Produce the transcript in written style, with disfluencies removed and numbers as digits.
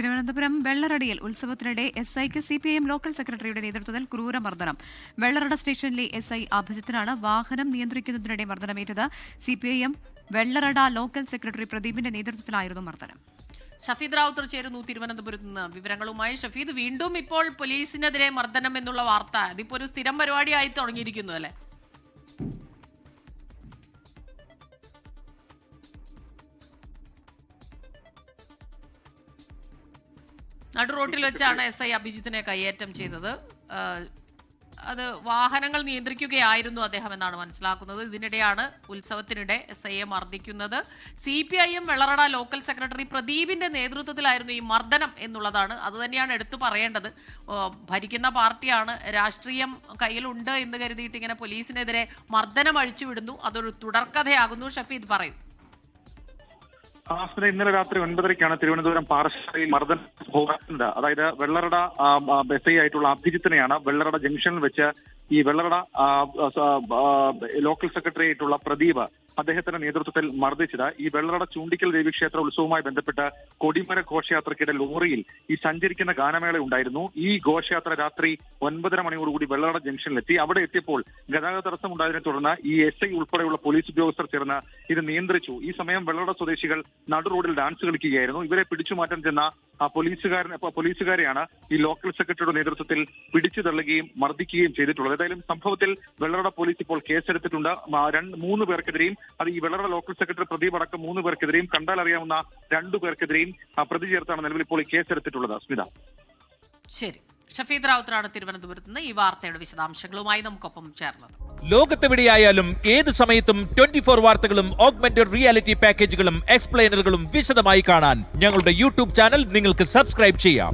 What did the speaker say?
Thiruvananthapuram വെള്ളറടിയിൽ ഉത്സവത്തിനിടെ SIക്ക് CPIM local സെക്രട്ടറിയുടെ നേതൃത്വത്തിൽ ക്രൂരമർദ്ദനം. വെള്ളറട സ്റ്റേഷനിലെ SI അഭിജിത്തിനാണ് വാഹനം നിയന്ത്രിക്കുന്നതിനിടെ മർദ്ദനമേറ്റത്. CPIM വെള്ളറട ലോക്കൽ സെക്രട്ടറി പ്രദീപിന്റെ നേതൃത്വത്തിലായിരുന്നു മർദ്ദനം. ഷഫീദ് റാവുത്തർ ചേരുന്നു തിരുവനന്തപുരത്ത് നിന്ന് വിവരങ്ങളുമായി. ഷഫീദ്, വീണ്ടും ഇപ്പോൾ പോലീസിനെതിരെ മർദ്ദനം എന്നുള്ള വാർത്ത അതിപ്പോ ഒരു സ്ഥിരം പരിപാടിയായി തുടങ്ങിയിരിക്കുന്നു അല്ലേ? നടു റോട്ടിൽ വെച്ചാണ് SI അഭിജിത്തിനെ കയ്യേറ്റം ചെയ്തത്. അത് വാഹനങ്ങൾ നിയന്ത്രിക്കുകയായിരുന്നു അദ്ദേഹം എന്നാണ് മനസ്സിലാക്കുന്നത്. ഇതിനിടെയാണ് ഉത്സവത്തിനിടെ SIയെ മർദ്ദിക്കുന്നത്. CPIM വെള്ളറട ലോക്കൽ സെക്രട്ടറി പ്രദീപിന്റെ നേതൃത്വത്തിലായിരുന്നു ഈ മർദ്ദനം എന്നുള്ളതാണ്. അത് തന്നെയാണ് എടുത്തു പറയേണ്ടത്. ഭരിക്കുന്ന പാർട്ടിയാണ്, രാഷ്ട്രീയം കയ്യിലുണ്ട് എന്ന് കരുതിയിട്ട് ഇങ്ങനെ പോലീസിനെതിരെ മർദ്ദനം അഴിച്ചുവിടുന്നു. അതൊരു തുടർക്കഥയാകുന്നു. ഷഫീദ് പറയൂ. ഇന്നലെ രാത്രി 9:30 തിരുവനന്തപുരം പാറശ്ശാലയിൽ മർദ്ദനം സംഭവിച്ചത്. അതായത് വെള്ളറട SI ആയിട്ടുള്ള അഭിജിത്തിനെയാണ് വെള്ളറട ജംഗ്ഷനിൽ വെച്ച് ഈ വെള്ളറട ലോക്കൽ സെക്രട്ടറി ആയിട്ടുള്ള പ്രദീപ് അദ്ദേഹത്തിന്റെ നേതൃത്വത്തിൽ മർദ്ദിച്ചത്. ഈ വെള്ളറട ചൂണ്ടിക്കൽ ദേവീക്ഷേത്ര ഉത്സവവുമായി ബന്ധപ്പെട്ട് കൊടിമര ഘോഷയാത്രയ്ക്കിടെ ലോറിയിൽ ഈ സഞ്ചരിക്കുന്ന ഗാനമേള ഉണ്ടായിരുന്നു. ഈ ഘോഷയാത്ര രാത്രി 9:30 മണിയോടുകൂടി വെള്ളറട ജംഗ്ഷനിലെത്തി. അവിടെ എത്തിയപ്പോൾ ഗതാഗത തടസ്സം ഉണ്ടായതിനെ തുടർന്ന് ഈ SI ഉൾപ്പെടെയുള്ള പോലീസ് ഉദ്യോഗസ്ഥർ ചേർന്ന് ഇത് നിയന്ത്രിച്ചു. ഈ സമയം വെള്ളറട സ്വദേശികൾ നടു റോഡിൽ ഡാൻസ് കളിക്കുകയായിരുന്നു. ഇവരെ പിടിച്ചു മാറ്റാൻ ചെന്ന പോലീസുകാരെയാണ് ഈ ലോക്കൽ സെക്രട്ടറിയുടെ നേതൃത്വത്തിൽ പിടിച്ചു തള്ളുകയും മർദ്ദിക്കുകയും ചെയ്തിട്ടുള്ളത്. ഏതായാലും സംഭവത്തിൽ വെള്ളറട പോലീസ് ഇപ്പോൾ കേസെടുത്തിട്ടുണ്ട്. 3 പേർക്കെതിരെയും, അത് ഈ വെള്ളറട ലോക്കൽ സെക്രട്ടറി പ്രദീപ് അടക്കം 3 പേർക്കെതിരെയും കണ്ടാൽ അറിയാവുന്ന 2 പേർക്കെതിരെയും പ്രതി ചേർത്താണ് നിലവിൽ ഇപ്പോൾ കേസെടുത്തിട്ടുള്ളത്. സ്മിത, ശരി. ഷഫീദ് റാവുത്തറാണ് തിരുവനന്തപുരത്ത് നിന്ന് ഈ വാർത്തയുടെ വിശദാംശങ്ങളുമായി നമുക്കൊപ്പം ചേർന്നത്. ലോകത്തെവിടെയായാലും ഏത് സമയത്തും 24 വാർത്തകളും ഓഗ്മെന്റഡ് റിയാലിറ്റി പാക്കേജുകളും എക്സ്പ്ലെയിനറുകളും വിശദമായി കാണാൻ ഞങ്ങളുടെ YouTube ചാനൽ നിങ്ങൾക്ക് സബ്സ്ക്രൈബ് ചെയ്യാം.